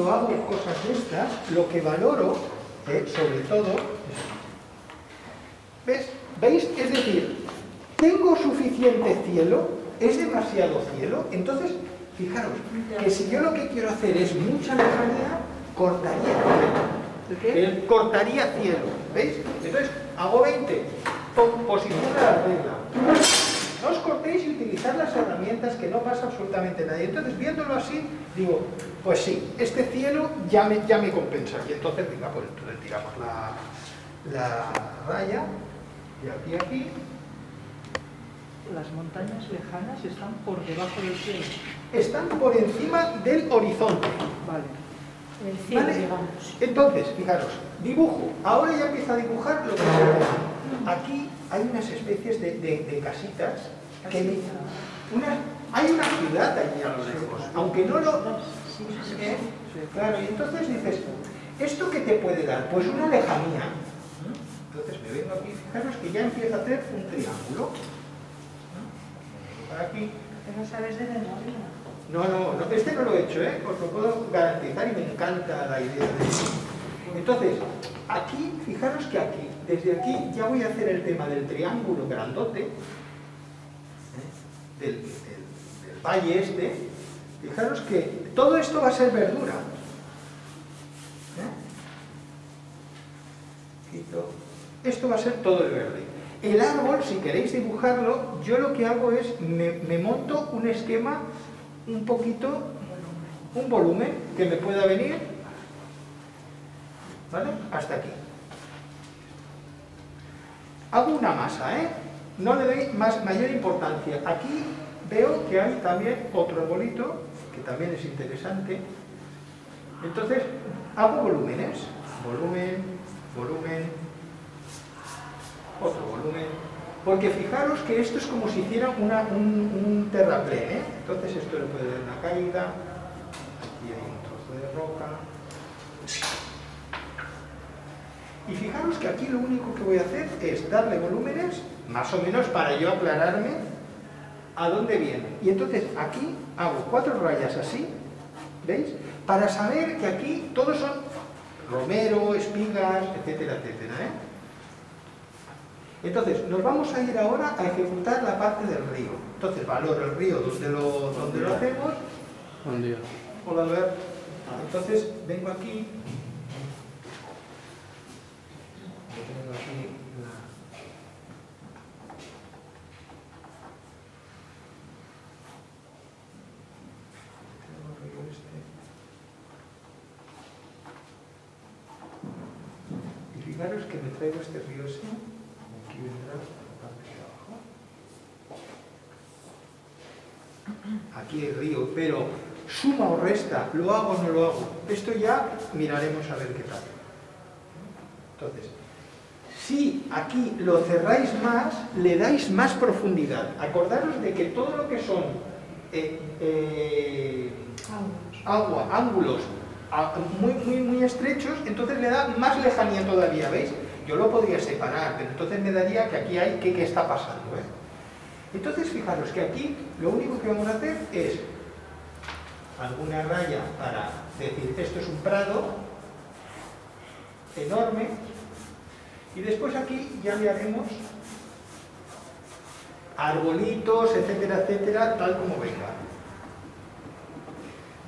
cuando hago cosas de estas, lo que valoro, sobre todo, ¿ves? ¿Veis? Es decir, ¿tengo suficiente cielo? ¿Es demasiado cielo? Entonces, fijaros, que si yo lo que quiero hacer es mucha lejanía, cortaría cielo. Cortaría cielo, ¿veis? Entonces, hago 20, posición de la regla. No os cortéis y utilizad las herramientas, que no pasa absolutamente nada. Y entonces, viéndolo así, digo, pues sí, este cielo ya me compensa. Y entonces, venga, pues entonces tiramos la raya, y aquí. Las montañas lejanas están por debajo del cielo. Están por encima del horizonte. Vale. El cielo, ¿Vale? digamos. Entonces, fijaros, dibujo. Ahora ya empiezo a dibujar lo que se ve. Aquí hay unas especies de casitas que hay una ciudad allí a lo lejos, aunque no lo... Claro, y entonces dices, ¿esto qué te puede dar? Pues una lejanía. Entonces me vengo aquí, fijaros que ya empiezo a hacer un triángulo. Por aquí. Pero sabes de memoria. No, este no lo he hecho, os lo puedo garantizar y me encanta la idea de esto. Entonces, aquí, fijaros que aquí, desde aquí ya voy a hacer el tema del triángulo grandote, del valle este. Fijaros que todo esto va a ser verdura. Esto va a ser todo el verde. El árbol, si queréis dibujarlo, yo lo que hago es, me monto un esquema, un poquito, un volumen que me pueda venir, ¿vale? Hasta aquí. Hago una masa, no le doy mayor importancia. Aquí veo que hay también otro arbolito, que también es interesante. Entonces, hago volúmenes. Volumen, volumen, otro volumen. Porque fijaros que esto es como si hiciera un terraplén, Entonces esto le puede dar una caída. Aquí hay un trozo de roca. Y fijaros que aquí lo único que voy a hacer es darle volúmenes, más o menos para yo aclararme a dónde viene. Y entonces aquí hago 4 rayas así, ¿veis? Para saber que aquí todos son romero, espigas, etcétera, etcétera, Entonces, nos vamos a ir ahora a ejecutar la parte del río. Entonces, valoro el río donde lo hacemos. Buen día. Hola, Albert. Entonces, vengo aquí. Tengo aquí el río este. Y fijaros que me traigo este río así. Aquí vendrá la parte de abajo. Aquí el río, pero suma o resta, ¿lo hago o no lo hago? Esto ya miraremos a ver qué tal. Entonces, si aquí lo cerráis más, le dais más profundidad. Acordaros de que todo lo que son ángulos muy estrechos, entonces le da más lejanía todavía, ¿veis? Yo lo podría separar, pero entonces me daría que aquí hay qué está pasando, Entonces, fijaros que aquí lo único que vamos a hacer es alguna raya para decir, esto es un prado enorme, y después aquí ya le haremos arbolitos, etcétera, etcétera, tal como venga.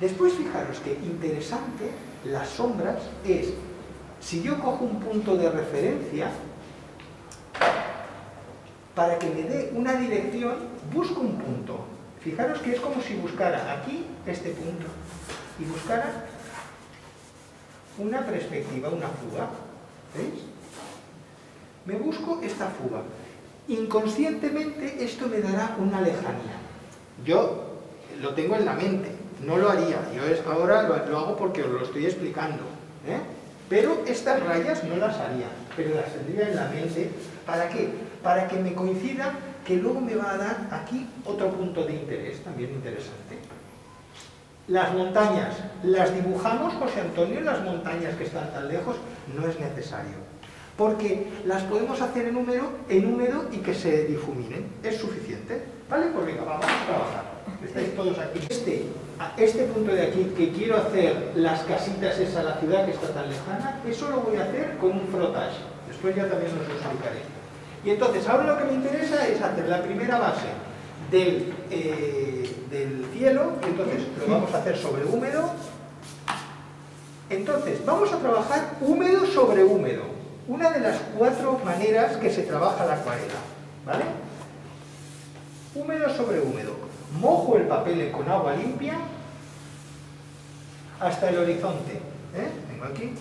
Después, fijaros que interesante, las sombras es, si yo cojo un punto de referencia, para que me dé una dirección, busco un punto. Fijaros que es como si buscara aquí este punto y buscara una perspectiva, una fuga. ¿Veis? Me busco esta fuga. Inconscientemente esto me dará una lejanía. Yo lo tengo en la mente, no lo haría. Yo ahora lo hago porque os lo estoy explicando. Pero estas rayas no las haría, pero las tendría en la mente. ¿Para qué? Para que me coincida que luego me va a dar aquí otro punto de interés, también interesante. Las montañas, ¿las dibujamos, José Antonio, las montañas que están tan lejos? No es necesario, porque las podemos hacer en húmedo y que se difuminen, es suficiente. ¿Vale? Pues venga, vamos a trabajar. Estáis todos aquí. Este punto de aquí, que quiero hacer las casitas esa, la ciudad que está tan lejana, eso lo voy a hacer con un frotage. Después ya también os lo explicaré. Y entonces, ahora lo que me interesa es hacer la primera base del cielo, y entonces lo vamos a hacer sobre húmedo. Entonces, vamos a trabajar húmedo sobre húmedo. Una de las 4 maneras que se trabaja la acuarela, ¿vale? Húmedo sobre húmedo. Mojo el papel con agua limpia hasta el horizonte. Vengo aquí.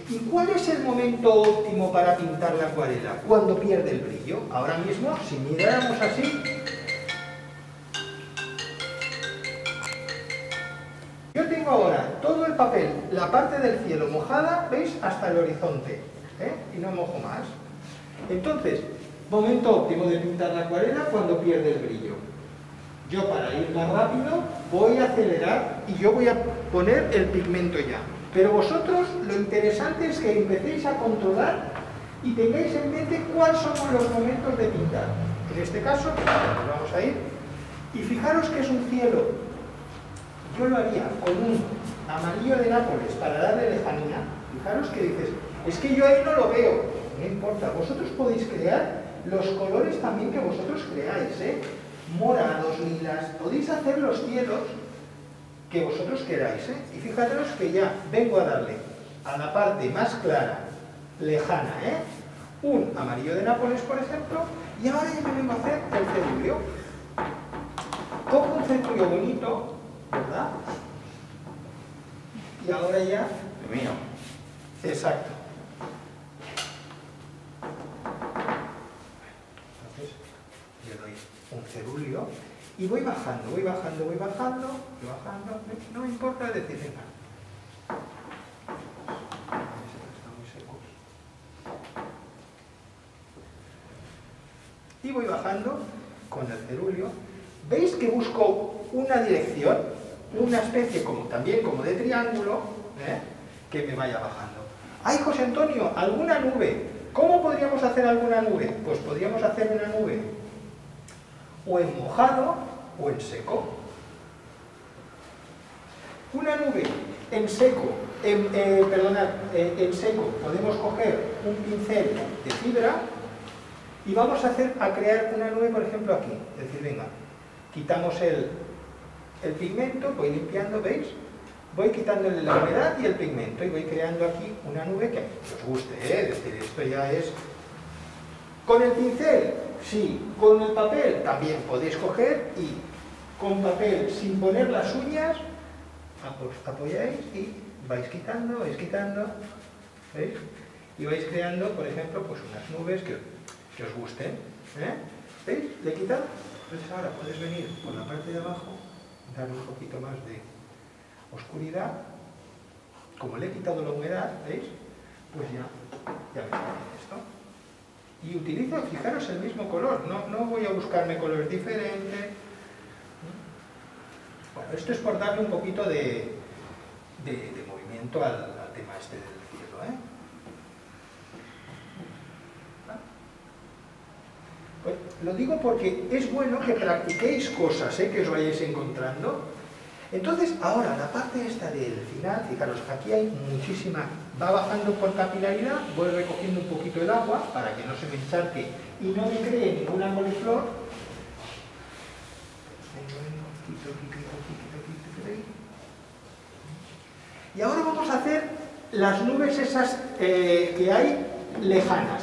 ¿Y cuál es el momento óptimo para pintar la acuarela? Cuando pierde el brillo. Ahora mismo, si miráramos así, yo tengo ahora todo el papel, la parte del cielo mojada, ¿veis? Hasta el horizonte, y no mojo más. Entonces, momento óptimo de pintar la acuarela cuando pierde el brillo. Yo, para ir más rápido, voy a acelerar y yo voy a poner el pigmento ya. Pero vosotros, lo interesante es que empecéis a controlar y tengáis en mente cuáles son los momentos de pintar. En este caso, nos vamos a ir, y fijaros que es un cielo. Yo lo haría con un amarillo de Nápoles para darle lejanía. Fijaros que dices, es que yo ahí no lo veo. No importa, vosotros podéis crear los colores también que vosotros creáis, morados, lilas, podéis hacer los cielos que vosotros queráis, y fijaros que ya vengo a darle a la parte más clara, lejana, un amarillo de Nápoles, por ejemplo, y ahora ya me vengo a hacer el cerúleo. Cojo un cerúleo bonito, ¿verdad? Y ahora ya... Mío. Exacto. Entonces, le doy un cerúleo y voy bajando, no me importa decir, venga. Está muy seco. Y voy bajando con el cerúleo. ¿Veis que busco una dirección? Una especie también como de triángulo, que me vaya bajando. ¡Ay, José Antonio! ¿Alguna nube? ¿Cómo podríamos hacer alguna nube? Pues podríamos hacer una nube o en mojado o en seco. Una nube en seco, en seco podemos coger un pincel de fibra y vamos a crear una nube, por ejemplo, aquí. Es decir, venga, quitamos el pigmento, voy limpiando, ¿veis? Voy quitándole la humedad y el pigmento y voy creando aquí una nube que os guste, es decir, esto ya es... Con el pincel, sí, con el papel también podéis coger y con papel sin poner las uñas, apoyáis y vais quitando, ¿veis? Y vais creando, por ejemplo, pues unas nubes que os gusten, ¿veis? Le he quitado, entonces ahora puedes venir por la parte de abajo, darle un poquito más de oscuridad, como le he quitado la humedad, ¿veis? Pues ya veis esto. Y utilizo, fijaros, el mismo color, no voy a buscarme colores diferentes. Bueno, esto es por darle un poquito de movimiento al tema este del cielo, Pues lo digo porque es bueno que practiquéis cosas, que os vayáis encontrando. Entonces, ahora, la parte esta del final, fijaros, aquí hay muchísima, va bajando por capilaridad, voy recogiendo un poquito el agua para que no se me encharque y no me cree ninguna coliflor. Y ahora vamos a hacer las nubes esas que hay lejanas.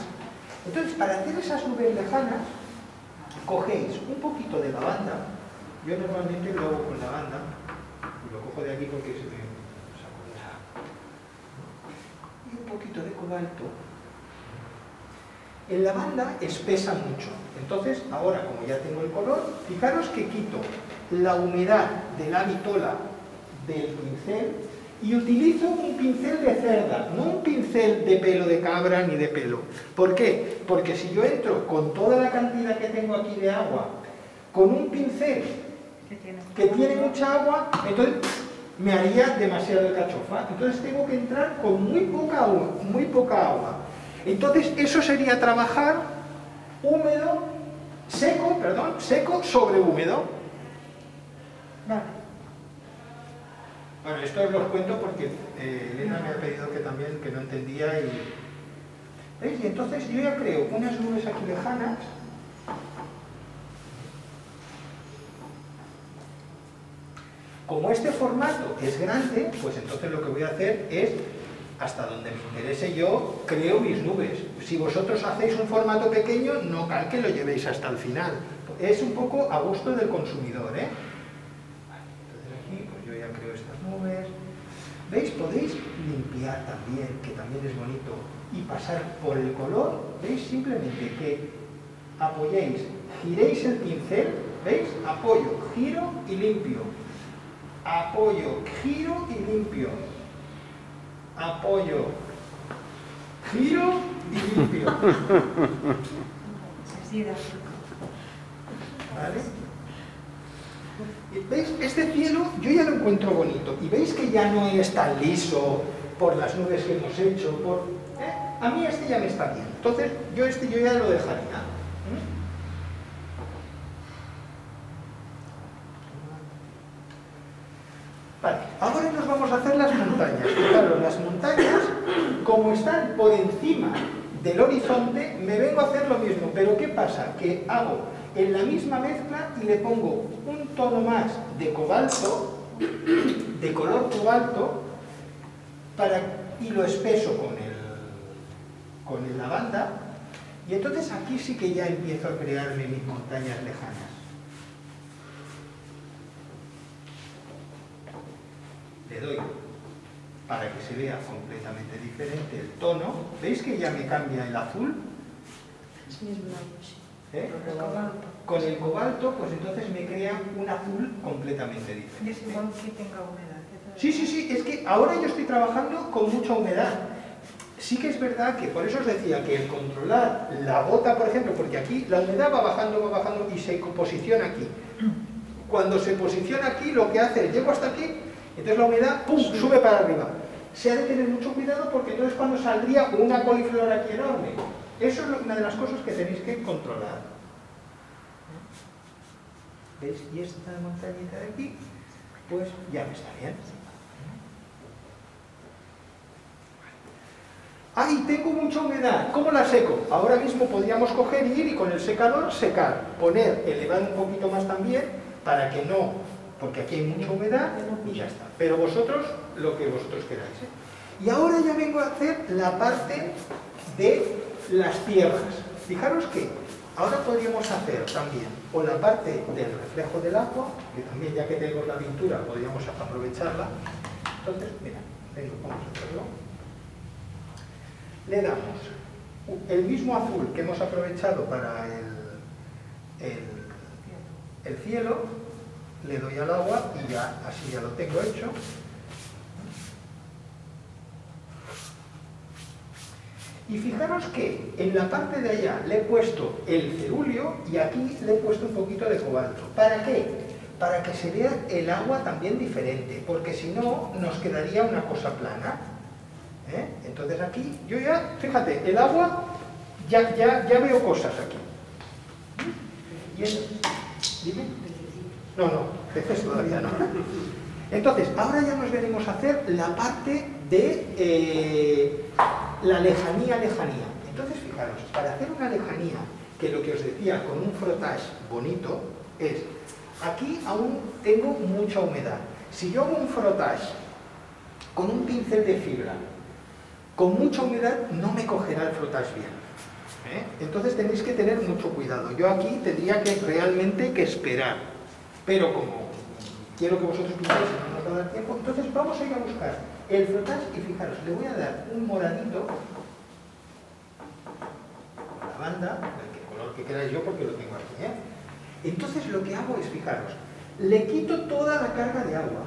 Entonces, para hacer esas nubes lejanas, cogéis un poquito de lavanda. Yo normalmente lo hago con lavanda. Lo cojo de aquí porque se me saco de esa. Y un poquito de cobalto. El lavanda espesa mucho. Entonces, ahora como ya tengo el color, fijaros que quito la humedad de la vitola del pincel y utilizo un pincel de cerda, no un pincel de pelo de cabra ni de pelo. ¿Por qué? Porque si yo entro con toda la cantidad que tengo aquí de agua, con un pincel que tiene mucha agua, entonces me haría demasiado cachofa. Entonces tengo que entrar con muy poca agua. Entonces eso sería trabajar húmedo seco sobre húmedo. Vale. Bueno, esto os lo cuento porque Elena me ha pedido que también, que no entendía y... ¿Veis? Y entonces yo ya creo unas nubes aquí lejanas. Como este formato es grande, pues entonces lo que voy a hacer es, hasta donde me interese yo, creo mis nubes. Si vosotros hacéis un formato pequeño, no cal que lo llevéis hasta el final. Es un poco a gusto del consumidor, ¿eh? Vale, entonces aquí pues yo ya creo estas nubes. ¿Veis? Podéis limpiar también, que también es bonito, y pasar por el color. ¿Veis? Simplemente que apoyéis, giréis el pincel, ¿veis? Apoyo, giro y limpio. Apoyo, giro y limpio. Apoyo, giro y limpio. ¿Vale? ¿Veis? Este cielo yo ya lo encuentro bonito. Y veis que ya no es tan liso por las nubes que hemos hecho. A mí este ya me está bien. Entonces yo ya lo dejaría. Vale, ahora nos vamos a hacer las montañas. Claro, las montañas, como están por encima del horizonte, me vengo a hacer lo mismo. Pero ¿qué pasa? Que hago en la misma mezcla y le pongo un tono más de cobalto, de color cobalto, y lo espeso con el lavanda, y entonces aquí sí que ya empiezo a crearme mis montañas lejanas. Le doy para que se vea completamente diferente el tono. ¿Veis que ya me cambia el azul? Sí, es blanco, sí. ¿Eh? El cobalto. Con el cobalto, pues entonces me crea un azul completamente Y diferente. es igual que tenga humedad. Sí, es que ahora yo estoy trabajando con mucha humedad. Sí que es verdad que por eso os decía que el controlar la gota, por ejemplo, porque aquí la humedad va bajando y se posiciona aquí. Cuando se posiciona aquí, lo que hace es, llego hasta aquí, entonces la humedad, ¡pum!, sube para arriba. Se ha de tener mucho cuidado porque entonces cuando saldría una coliflor aquí enorme. Eso es una de las cosas que tenéis que controlar. ¿Veis? Y esta montañita de aquí, pues ya me está bien. ¡Ay, tengo mucha humedad! ¿Cómo la seco? Ahora mismo podríamos coger y ir y con el secador secar. Elevar un poquito más también, para que no, porque aquí hay mucha humedad y ya está. Pero vosotros, lo que vosotros queráis, ¿eh? Y ahora ya vengo a hacer la parte de las tierras. Fijaros que ahora podríamos hacer también, o la parte del reflejo del agua, que también ya que tenemos la pintura podríamos aprovecharla. Entonces, mira, vamos a hacerlo. Le damos el mismo azul que hemos aprovechado para el cielo, le doy al agua y ya así ya lo tengo hecho. Y fijaros que en la parte de allá le he puesto el cerúleo y aquí le he puesto un poquito de cobalto. ¿Para qué? Para que se vea el agua también diferente, porque si no nos quedaría una cosa plana. Entonces aquí, yo ya, fíjate, el agua, ya veo cosas aquí. ¿Dime? No, peces todavía no. Entonces, ahora ya nos venimos a hacer la parte de la lejanía. Entonces, fijaros, para hacer una lejanía, que lo que os decía, con un frottage bonito, es, aquí aún tengo mucha humedad. Si yo hago un frottage con un pincel de fibra, con mucha humedad no me cogerá el frottage bien. Entonces tenéis que tener mucho cuidado. Yo aquí tendría que realmente que esperar. Pero como quiero que vosotros pintéis y no nos va a dar tiempo, entonces vamos a ir a buscar el frottage y fijaros, le voy a dar un moradito con la banda, el color que queráis yo porque lo tengo aquí. Entonces lo que hago es, fijaros, le quito toda la carga de agua.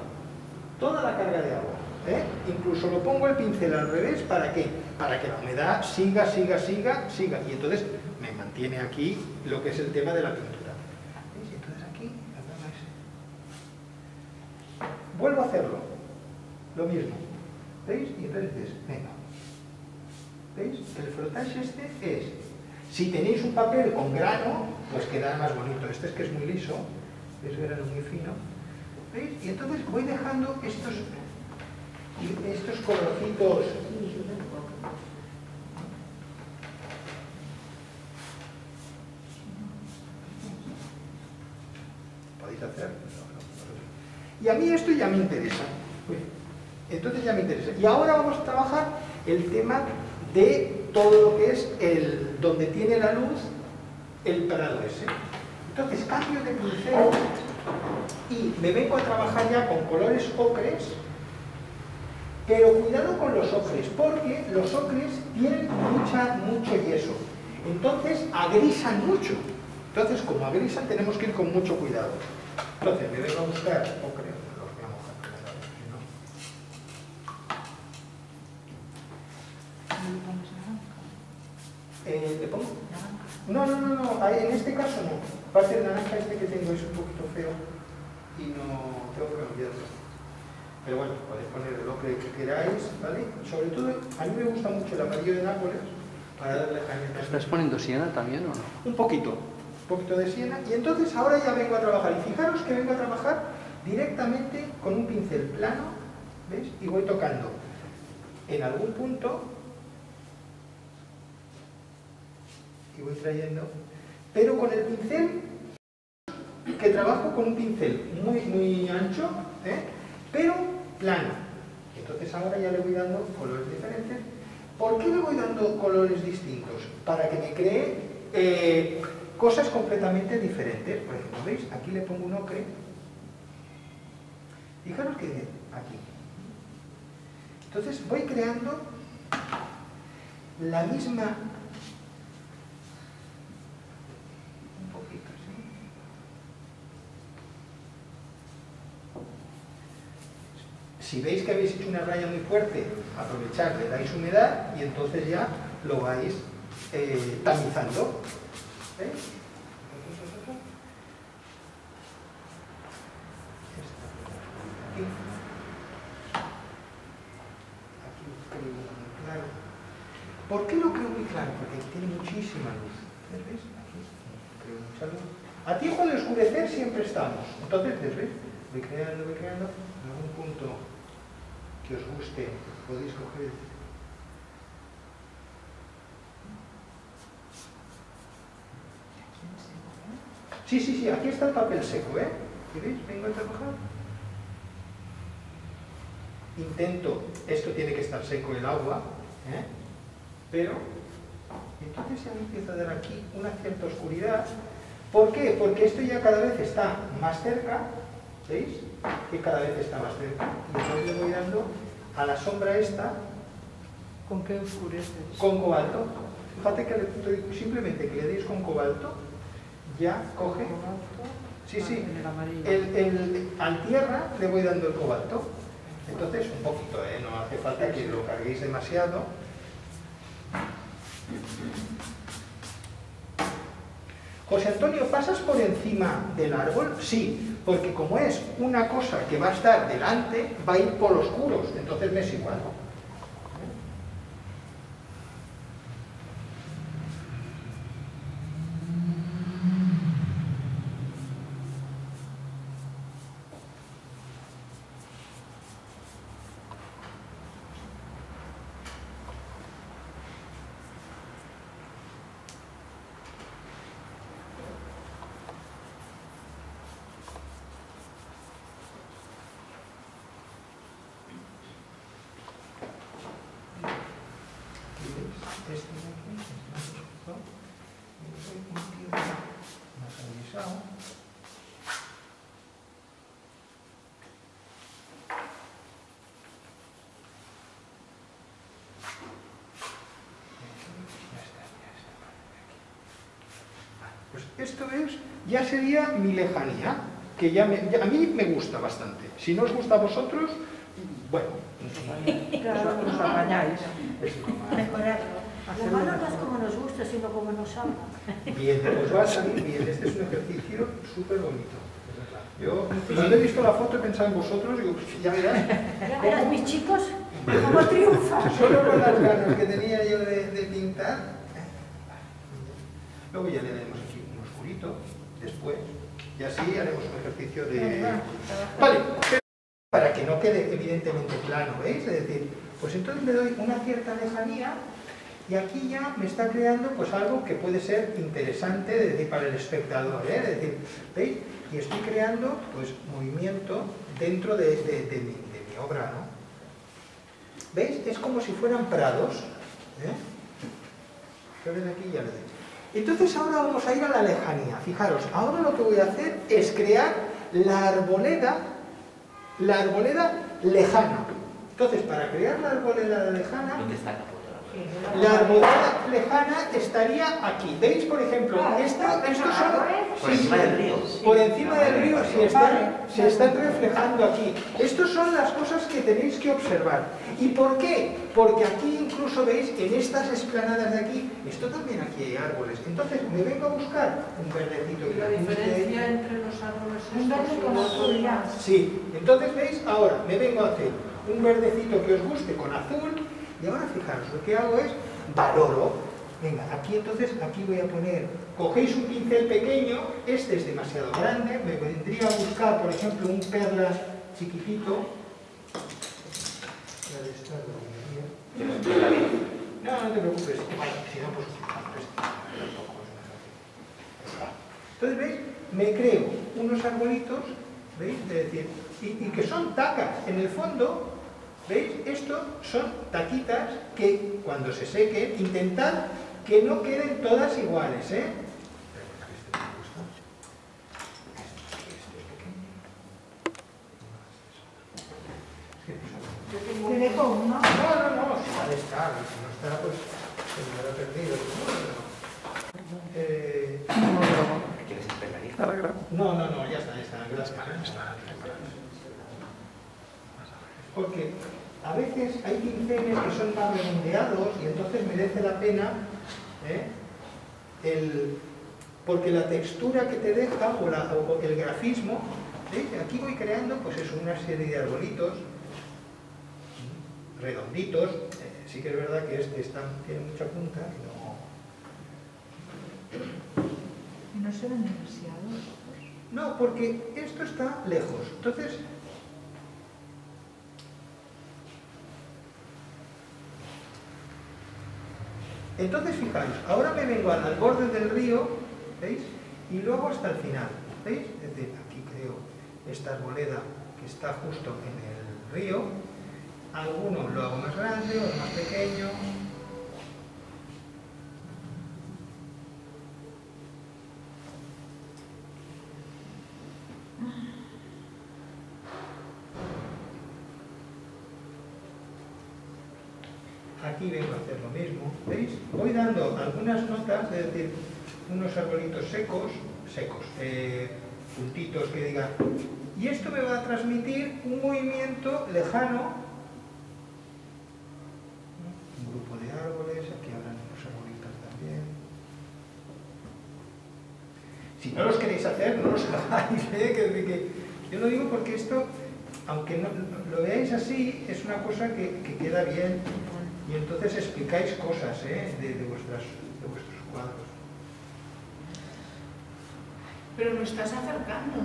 Toda la carga de agua. Incluso lo pongo el pincel al revés, ¿para qué? Para que la humedad siga, y entonces me mantiene aquí lo que es el tema de la pintura. ¿Veis? Entonces aquí, vuelvo a hacerlo, lo mismo, ¿veis? Y entonces, venga, ¿veis? El frottage este es, Si tenéis un papel con grano, pues queda más bonito. Este es que es muy liso, es grano muy fino. ¿Veis? Y entonces voy dejando estos colorcitos. ¿Podéis hacer? Y a mí esto ya me interesa. Entonces ya me interesa. Y ahora vamos a trabajar el tema de todo lo que es donde tiene la luz el prado ese. Entonces cambio de pincel y me vengo a trabajar ya con colores ocres, pero cuidado con los ocres, porque los ocres tienen mucho yeso. Entonces agrisan mucho. Entonces, como agrisan, tenemos que ir con mucho cuidado. Entonces, me vengo a buscar ocre. Los voy a mojar primero, si no. ¿Le pongo? No, en este caso no. Aparte el naranja este que tengo es un poquito feo y no tengo que cambiarlo. Pero bueno, podéis poner el ocre que queráis, ¿vale? Sobre todo, a mí me gusta mucho el amarillo de Nápoles para darle caña. ¿Estás poniendo siena también o no? Un poquito de siena. Y entonces ahora ya vengo a trabajar. Y fijaros que vengo a trabajar directamente con un pincel plano, ¿ves? Y voy tocando en algún punto y voy trayendo, pero con el pincel que trabajo con un pincel muy ancho, pero plano. Entonces ahora ya le voy dando colores diferentes. ¿Por qué le voy dando colores distintos? Para que me cree cosas completamente diferentes. Por ejemplo, ¿veis? Aquí le pongo un ocre. Fijaros que aquí. Entonces voy creando la misma... Un poquito así. Si veis que habéis hecho una raya muy fuerte, aprovechad, le dais humedad y entonces ya lo vais tamizando. ¿Veis? Aquí. Aquí lo creo muy claro. ¿Por qué lo creo muy claro? Porque aquí tiene muchísima luz. ¿Veis? Aquí creo mucha luz. A tiempo de oscurecer siempre estamos. Entonces, ¿veis? Voy creando. En algún punto que os guste, podéis coger. Sí, aquí está el papel seco, ¿eh? ¿Veis? Vengo a trabajar. Intento, esto tiene que estar seco el agua, pero entonces ya me empiezo a dar aquí una cierta oscuridad. ¿Por qué? Porque esto ya cada vez está más cerca, ¿veis? Que cada vez está más cerca. Y entonces le voy dando a la sombra esta. ¿Con qué oscureces? Con cobalto. Fíjate que simplemente que le deis con cobalto, ya coge. Sí. En el amarillo. Al tierra le voy dando el cobalto. Entonces, un poquito, no hace falta que lo carguéis demasiado. José Antonio, ¿pasas por encima del árbol? Sí, porque como es una cosa que va a estar delante, va a ir por oscuros, entonces me es igual. Este de aquí es más oscuro, un poquito más agrisado. Pues esto es, ya sería mi lejanía, que ya a mí me gusta bastante. Si no os gusta a vosotros, bueno, Os apañáis. Mejorarlo. Lo malo no es como nos gusta, sino como nos salga. Bien, os va a salir bien. Este es un ejercicio súper bonito. Yo, cuando he visto la foto, he pensado en vosotros y digo, ya verás. Ya verás, mis chicos, cómo triunfan. Solo con las ganas que tenía yo de pintar. Luego ya le daremos aquí un oscurito, después, y así haremos un ejercicio de... Vale, para que no quede evidentemente plano, ¿veis? Es decir, pues entonces le doy una cierta lejanía y aquí ya me está creando pues algo que puede ser interesante, es decir, para el espectador, ¿eh? Es decir, ¿veis? Y estoy creando pues movimiento dentro de mi obra, ¿no? ¿Veis? Es como si fueran prados, ¿eh? ¿Ves aquí? Ya le doy. Entonces ahora vamos a ir a la lejanía. Fijaros, ahora lo que voy a hacer es crear la arboleda lejana. Entonces, para crear la arboleda lejana, ¿Dónde está la la arboleda lejana estaría aquí. ¿Veis, por ejemplo? Estos son... Por encima del río. Por encima del río se están reflejando aquí. Estas son las cosas que tenéis que observar. ¿Y por qué? Porque aquí incluso veis, en estas esplanadas de aquí, esto también aquí hay árboles. Entonces me vengo a buscar un verdecito. ¿Y la diferencia entre los árboles Un verde con azul ya. Sí, entonces veis, ahora me vengo a hacer un verdecito que os guste con azul. Y ahora fijaros, lo que hago es valoro. Venga, aquí entonces, aquí voy a poner, cogéis un pincel pequeño, este es demasiado grande, me vendría a buscar, por ejemplo, un perlas chiquitito. No, no te preocupes, vale, si no, pues entonces, ¿veis? Me creo unos arbolitos, ¿veis? Es decir, y que son tacas, en el fondo. ¿Veis? Estos son taquitas que cuando se sequen, intentad que no queden todas iguales, ¿eh? Te dejo uno. No, si ha de estar, si no está, pues se me habrá perdido. ¿Quieres esperar ahí? No, ya está, gracias. Porque a veces hay pinceles que son más redondeados y entonces merece la pena, porque la textura que te deja o el grafismo, ¿veis? Aquí voy creando pues eso, una serie de arbolitos redonditos. Sí que es verdad que este tiene mucha punta ¿Y no se ven demasiados? no, porque esto está lejos. Entonces fijaros, ahora me vengo al borde del río, ¿veis? Y luego hasta el final, ¿veis? Es decir, aquí creo esta arboleda que está justo en el río. Algunos lo hago más grande, otros más pequeño. Aquí vengo a hacer lo mismo, ¿veis? Voy dando algunas notas, es decir, unos arbolitos secos, puntitos que digan, y esto me va a transmitir un movimiento lejano, un grupo de árboles, aquí habrán unos arbolitos también. Si no los queréis hacer, no los hagáis, que yo lo digo porque esto, aunque no lo veáis así, es una cosa que queda bien. Y entonces explicáis cosas de vuestros cuadros. Pero lo estás acercando,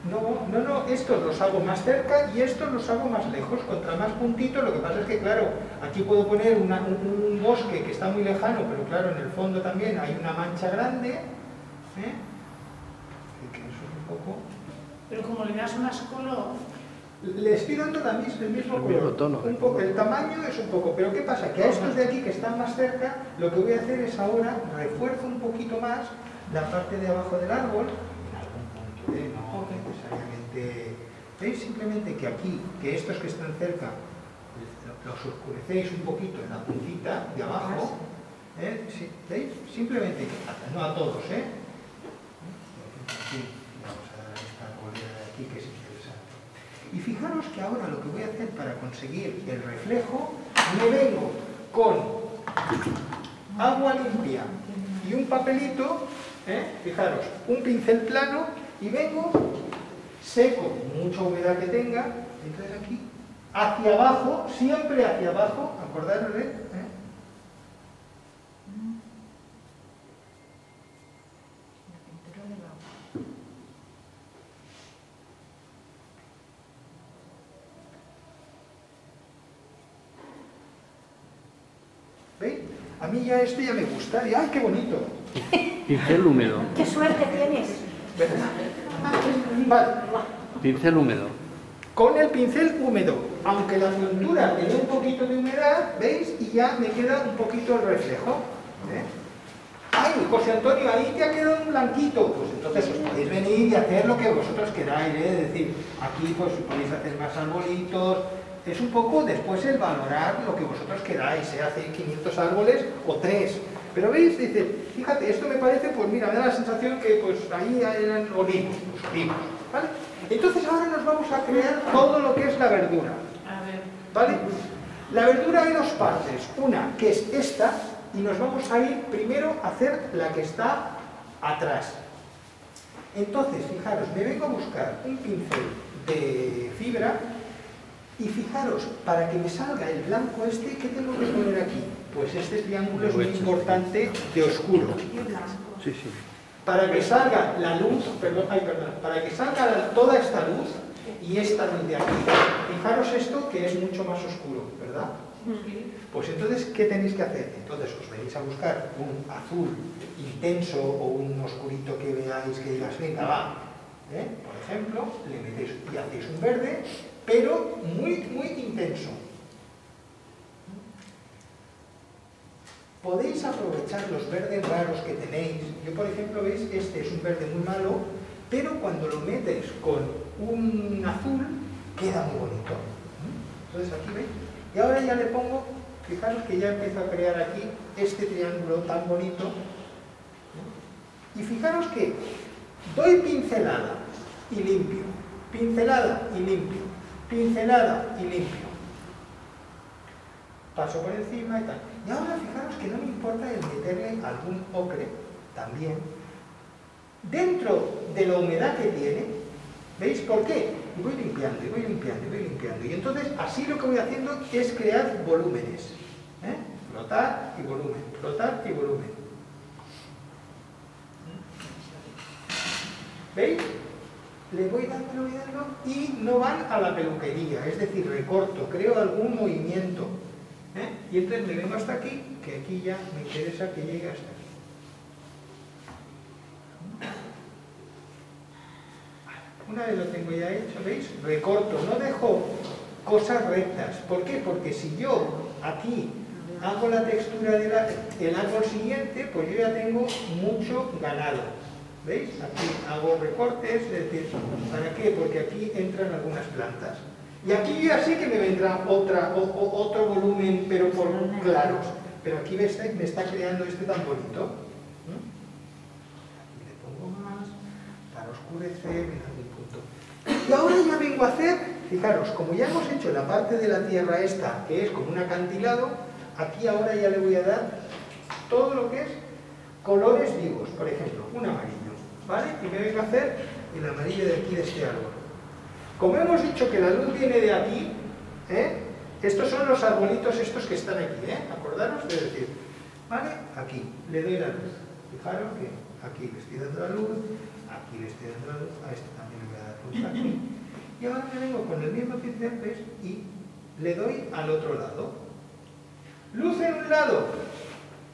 ¿no? No, estos los hago más cerca y estos los hago más lejos, contra más puntito. Lo que pasa es que, claro, aquí puedo poner un bosque que está muy lejano, pero claro, en el fondo también hay una mancha grande. Y que eso es un poco... Pero como le das más color... Le estoy dando el mismo color, tono, un poco, el tamaño es un poco, pero ¿qué pasa? Que a estos de aquí que están más cerca, lo que voy a hacer es ahora refuerzo un poquito más la parte de abajo del árbol, en algún punto, no necesariamente, veis simplemente que aquí, que estos que están cerca, los oscurecéis un poquito en la puntita de abajo, ¿sí? ¿Veis? Simplemente, no a todos, aquí, vamos a dar esta arboleda de aquí que es interesante. Y fijaros que ahora lo que voy a hacer para conseguir el reflejo, me vengo con agua limpia y un papelito, fijaros, un pincel plano y vengo seco, mucha humedad que tenga, entonces aquí, hacia abajo, siempre hacia abajo, acordaros de... a mí ya esto ya me gusta, y ¡ay, qué bonito! Pincel húmedo. ¡Qué suerte tienes! ¿Verdad? Vale. Pincel húmedo. Con el pincel húmedo, aunque la pintura tiene un poquito de humedad, ¿veis? Y ya me queda un poquito el reflejo. ¡Ay, José Antonio, ahí te ha quedado un blanquito! Pues entonces os podéis venir y hacer lo que vosotros queráis, es decir, aquí pues podéis hacer más arbolitos. Es un poco después el valorar lo que vosotros queráis, hace 500 árboles o 3. Pero veis, dice, fíjate, esto me parece, pues mira, me da la sensación que pues ahí eran olivos, ¿vale? Entonces ahora nos vamos a crear todo lo que es la verdura, ¿vale? La verdura hay dos partes, una que es esta, y nos vamos a ir primero a hacer la que está atrás. Entonces, fijaros, me vengo a buscar un pincel de fibra, y fijaros, para que me salga el blanco este, ¿qué tengo que poner aquí? Pues este triángulo es muy importante de oscuro. Sí, sí. Para que salga la luz, para que salga toda esta luz y esta luz de aquí. Fijaros esto que es mucho más oscuro, ¿verdad? Pues entonces, ¿qué tenéis que hacer? Entonces os venís a buscar un azul intenso o un oscurito que veáis que digas, venga, va. Por ejemplo, le metéis y hacéis un verde, pero muy, muy intenso. Podéis aprovechar los verdes raros que tenéis. Yo, por ejemplo, veis, este es un verde muy malo, pero cuando lo metes con un azul, queda muy bonito. Entonces aquí veis. Y ahora ya le pongo, fijaros que ya empiezo a crear aquí este triángulo tan bonito. Y fijaros que doy pincelada y limpio, pincelada y limpio, pincelada y limpio. Paso por encima y tal. Y ahora fijaros que no me importa el meterle algún ocre también dentro de la humedad que tiene. ¿Veis por qué? Y voy limpiando, y voy limpiando, y voy limpiando. Y entonces así lo que voy haciendo es crear volúmenes. Flotar y volumen, flotar y volumen. ¿Veis? Le voy dando y no van a la peluquería, es decir, recorto, creo algún movimiento. Y entonces me vengo hasta aquí, que aquí ya me interesa que llegue hasta aquí. Una vez lo tengo ya hecho, ¿veis? Recorto, no dejo cosas rectas. ¿Por qué? Porque si yo aquí hago la textura del árbol siguiente, pues yo ya tengo mucho ganado. ¿Veis? Aquí hago recortes, es decir, ¿para qué? Porque aquí entran algunas plantas. Y aquí ya sí que me vendrá otro volumen, pero por claros. Pero aquí me está creando este tan bonito. Aquí le pongo más, para oscurecer en algún punto. Y ahora ya vengo a hacer, fijaros, como ya hemos hecho la parte de la tierra esta, que es como un acantilado, aquí ahora ya le voy a dar todo lo que es colores vivos. Por ejemplo, un amarillo, ¿vale? Y me vengo a hacer el amarillo de aquí, de este árbol. Como hemos dicho que la luz viene de aquí, estos son los arbolitos estos que están aquí, acordaros de decir, ¿vale? Aquí, le doy la luz. Fijaros que aquí le estoy dando la luz, aquí le estoy dando la luz, a este también le voy a dar luz aquí. Y ahora me vengo con el mismo pincel, ¿ves? Y le doy al otro lado. Luz en un lado,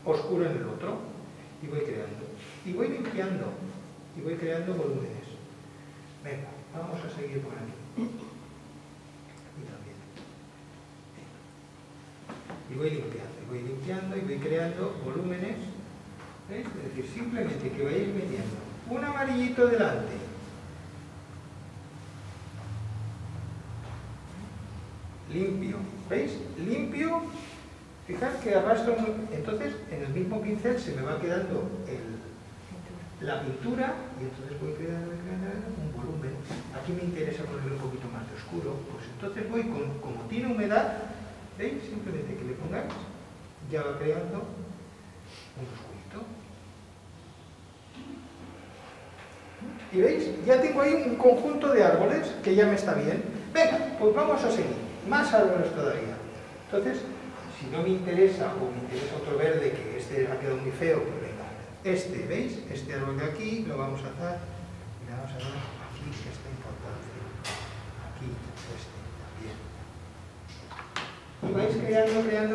oscuro en el otro, y voy creando. Y voy limpiando, y voy creando volúmenes. Venga, vamos a seguir por aquí. Y también. Y voy limpiando, y voy creando volúmenes. ¿Veis? Es decir, simplemente que vayáis metiendo un amarillito delante. Limpio. ¿Veis? Limpio. Fijad que arrastro muy... Entonces, en el mismo pincel se me va quedando la pintura y entonces voy creando un volumen. Aquí me interesa ponerle un poquito más de oscuro, pues entonces voy como tiene humedad, ¿veis? Simplemente que le pongáis, ya va creando un oscurito. Y veis, ya tengo ahí un conjunto de árboles que ya me está bien. Venga, pues vamos a seguir, más árboles todavía. Entonces, si no me interesa o me interesa otro verde, que este ha quedado muy feo, pues venga, este, ¿veis? Este árbol de aquí lo vamos a hacer, y le vamos a dar aquí esta importancia, aquí este también. Y vais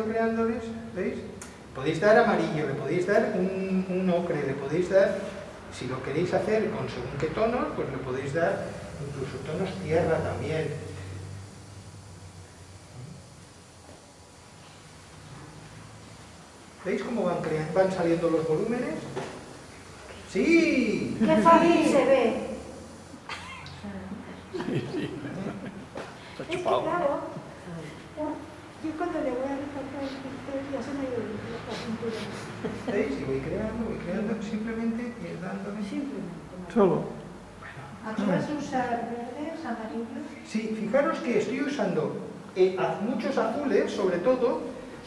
creándoles, ¿veis? podéis dar amarillo, le podéis dar un ocre, le podéis dar, si lo queréis hacer con según qué tonos, pues le podéis dar incluso tonos tierra también. ¿Veis cómo van saliendo los volúmenes? ¡Sí! ¡Qué fácil se ve! Está Es que chupado. claro, yo cuando le voy a recortar el pincel ya se me ha ido la cintura. ¿Veis? Y voy creando simplemente dándole... Simplemente. Solo. Aquí vas a usar verdes, amarillos. Sí, fijaros que estoy usando muchos azules, sobre todo,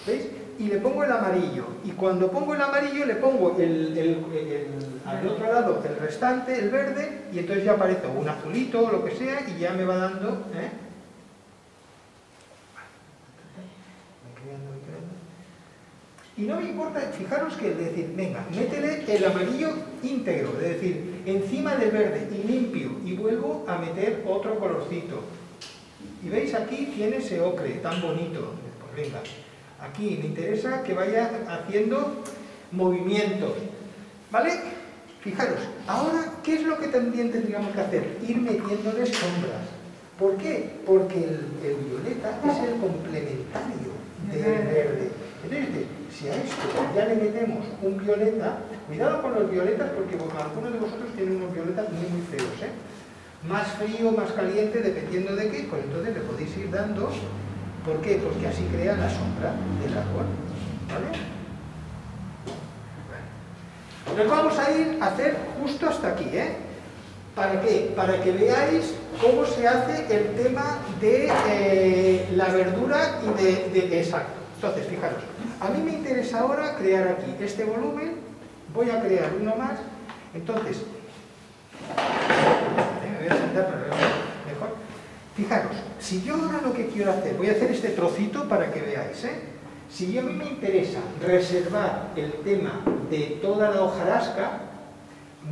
¿veis? Y le pongo el amarillo. Y cuando pongo el amarillo le pongo al otro lado el restante, el verde, y entonces ya aparece un azulito o lo que sea y ya me va dando... Voy creando. Y no me importa, fijaros que es decir, venga, métele el amarillo íntegro, es decir, encima del verde y limpio, y vuelvo a meter otro colorcito. Y veis aquí tiene ese ocre tan bonito. Pues venga, aquí me interesa que vaya haciendo movimientos, ¿vale? Fijaros, ahora, ¿qué es lo que también tendríamos que hacer? Ir metiéndole sombras. ¿Por qué? Porque el violeta es el complementario del verde. Entonces, si a esto ya le metemos un violeta, cuidado con los violetas porque algunos de vosotros tienen unos violetas muy feos, ¿eh? Más frío, más caliente, dependiendo de qué, pues entonces le podéis ir dando. ¿Por qué? Porque así crea la sombra del árbol, ¿vale? Nos vamos a ir a hacer justo hasta aquí, ¿eh? ¿Para qué? Para que veáis cómo se hace el tema de la verdura y de exacto. Entonces, fijaros, a mí me interesa ahora crear aquí este volumen, voy a crear uno más, entonces, me voy a sentar para verlo mejor. Fijaros, si yo ahora lo que quiero hacer, voy a hacer este trocito para que veáis, ¿eh? Si a mí me interesa reservar el tema de toda la hojarasca,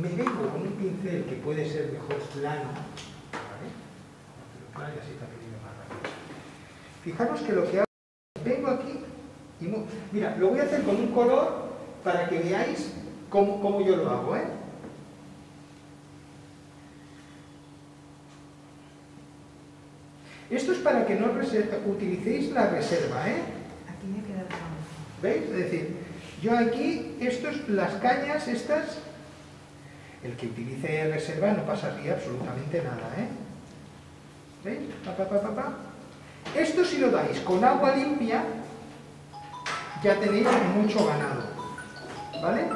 me vengo con un pincel que puede ser mejor plano, ¿vale? Y así también más rápido. Fijaros que lo que hago, vengo aquí y mira, lo voy a hacer con un color para que veáis cómo yo lo hago, ¿eh? Esto es para que no utilicéis la reserva, ¿eh? Aquí me queda el fondo. ¿Veis? Es decir, yo aquí, las cañas estas, el que utilice reserva no pasaría absolutamente nada, ¿eh? ¿Veis? Esto si lo dais con agua limpia, ya tenéis mucho ganado, ¿vale?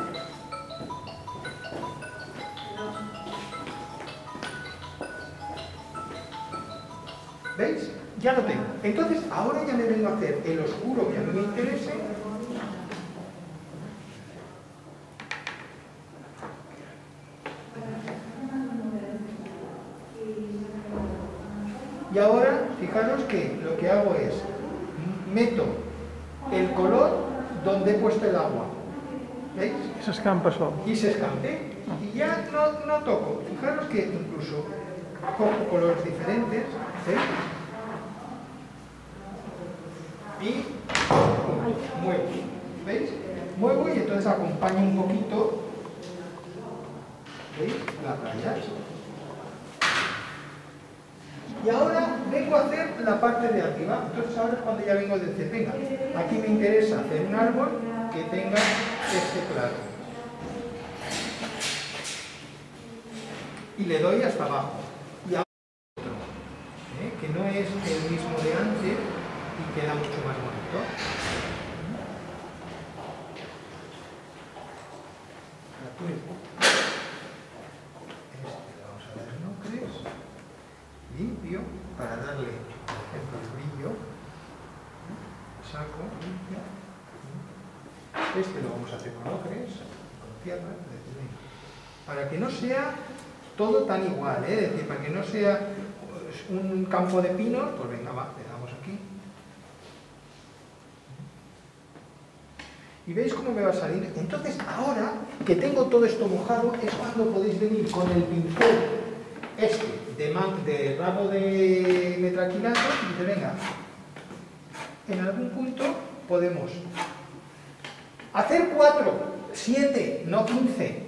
¿Veis? Ya lo tengo. Entonces, ahora ya me vengo a hacer el oscuro que a mí me interese. Y ahora, fijaros que lo que hago es, meto el color donde he puesto el agua. ¿Veis? Se escampa solo. Y se escampe. Y ya no toco. Fijaros que incluso cojo colores diferentes. ¿Veis? Y muevo. ¿Veis? Muevo y entonces acompaño un poquito. ¿Veis? Las rayas. Y ahora vengo a hacer la parte de arriba. Entonces ahora es cuando ya vengo a decir, venga, aquí me interesa hacer un árbol que tenga este claro. Y le doy hasta abajo. Y ahora otro, que no es el mismo de antes y queda mucho más bonito. Le vamos a dar en ocres. Limpio, para darle, por ejemplo, el brillo. Saco, limpio. Este lo vamos a hacer con ocres, con tierra, para que no sea todo tan igual, es decir, para que no sea un campo de pinos, pues venga, va, le damos aquí. Y veis cómo me va a salir. Entonces, ahora que tengo todo esto mojado, es cuando podéis venir con el pincel de rabo de metraquilato y dice, venga, en algún punto podemos Hacer 4, 7, no 15.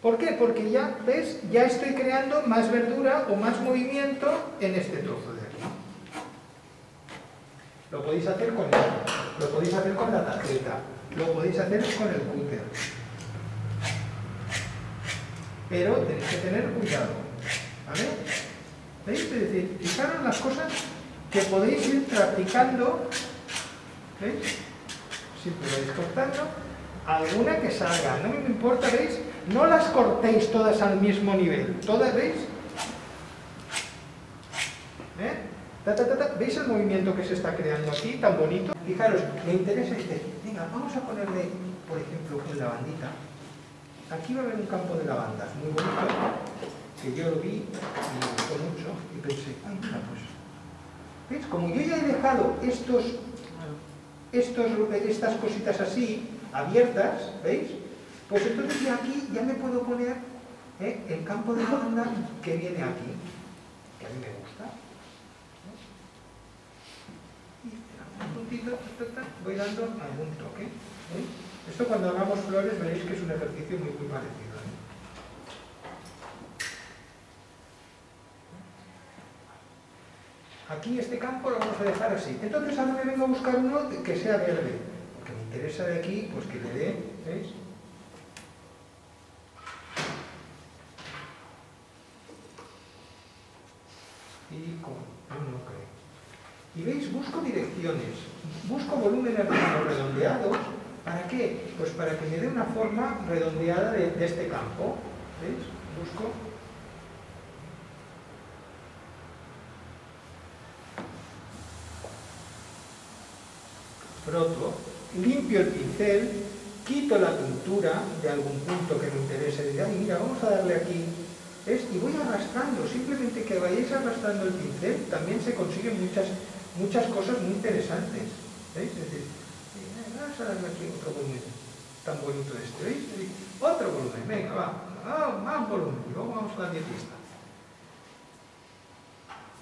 ¿Por qué? Porque ya, ¿ves? Ya estoy creando más verdura o más movimiento en este trozo de aquí. Lo podéis hacer con esto, lo podéis hacer con la tarjeta, lo podéis hacer con el cúter. Pero tenéis que tener cuidado, ¿vale? ¿Veis? Es decir, fijaros las cosas que podéis ir practicando, ¿veis? Siempre vais cortando, alguna que salga, no me importa, ¿veis? No las cortéis todas al mismo nivel, todas, ¿veis? ¿Veis el movimiento que se está creando aquí, tan bonito? Fijaros, me interesa, dice, venga, vamos a ponerle, por ejemplo, una lavandita. Aquí va a haber un campo de lavandas muy bonito, que yo lo vi y me gustó mucho, y pensé, ay, mira, pues, ¿veis? Como yo ya he dejado estas cositas así, abiertas, ¿veis? Pues entonces ya aquí ya me puedo poner el campo de lavanda que viene aquí, que a mí me gusta. Un puntito, voy dando algún toque. ¿Veis? Esto cuando hagamos flores veréis que es un ejercicio muy parecido. Aquí este campo lo vamos a dejar así. Entonces ahora me vengo a buscar uno que sea verde, porque me interesa de aquí, pues que le dé, ¿veis? Y con uno creo. Y veis, busco direcciones, busco volúmenes redondeados. ¿Para qué? Pues para que me dé una forma redondeada de este campo. ¿Veis? Busco. Froto, limpio el pincel, quito la tintura de algún punto que me interese. Y ay, mira, vamos a darle aquí. ¿Ves? Y voy arrastrando, simplemente que vayáis arrastrando el pincel, también se consiguen muchas cosas muy interesantes. ¿Veis? Es decir, vamos a darle aquí otro volumen tan bonito este, ¿veis? Otro volumen, venga, va, más volumen, y luego vamos a la dietista.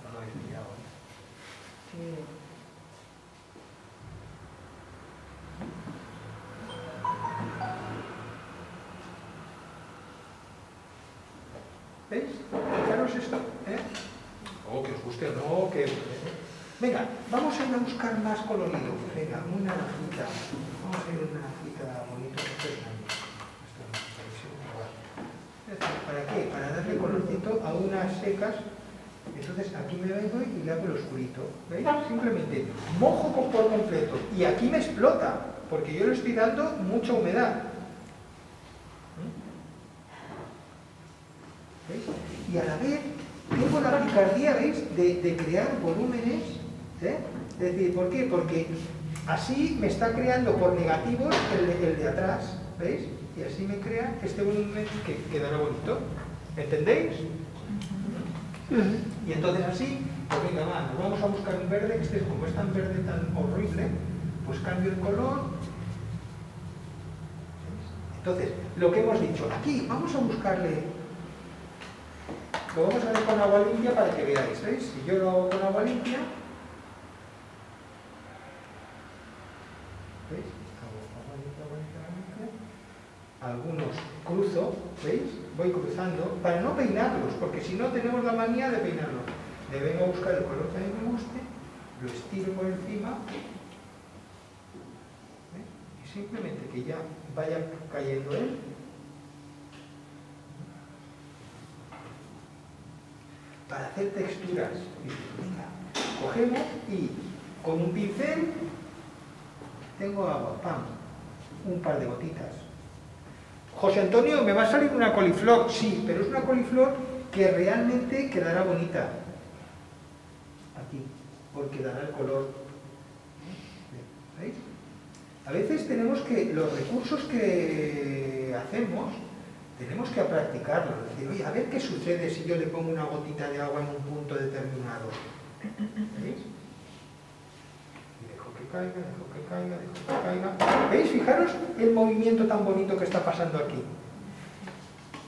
No lo habéis pillado, ¿eh? ¿Veis? Fijaros esto, ¿eh? Oh, que os guste o no, que... Venga, vamos a ir a buscar más colorido. Venga, una naranjita. Vamos a ir a una naranjita bonita. ¿Para qué? Para darle colorcito a unas secas. Entonces aquí me vengo y le hago el oscurito. ¿Veis? Simplemente mojo por completo. Y aquí me explota, porque yo le estoy dando mucha humedad. ¿Veis? Y a la vez tengo la picardía, ¿veis? De crear volúmenes. Es decir, ¿por qué? Porque así me está creando por negativos el de atrás, ¿veis? Y así me crea este volumen que quedará bonito. ¿Entendéis? Y entonces así, pues venga, va, nos vamos a buscar un verde, que como es tan verde, tan horrible, pues cambio el color. ¿Veis? Entonces, lo que hemos dicho, aquí vamos a buscarle, lo vamos a hacer con agua limpia para que veáis, ¿veis? Si yo lo hago con agua limpia, ¿veis? Algunos cruzo, ¿veis? Voy cruzando para no peinarlos, porque si no tenemos la manía de peinarlos. Me vengo a buscar el color que a mí me guste, lo estiro por encima, ¿veis? Y simplemente que ya vaya cayendo él. Para hacer texturas, venga, cogemos y con un pincel tengo agua, pam, un par de gotitas. José Antonio, ¿me va a salir una coliflor? Sí, pero es una coliflor que realmente quedará bonita. Aquí, porque dará el color. ¿Veis? A veces tenemos que, los recursos que hacemos, tenemos que practicarlos. Es decir, oye, a ver qué sucede si yo le pongo una gotita de agua en un punto determinado. ¿Veis? Caiga, dejo que caiga, dejo que caiga. ¿Veis? Fijaros el movimiento tan bonito que está pasando aquí.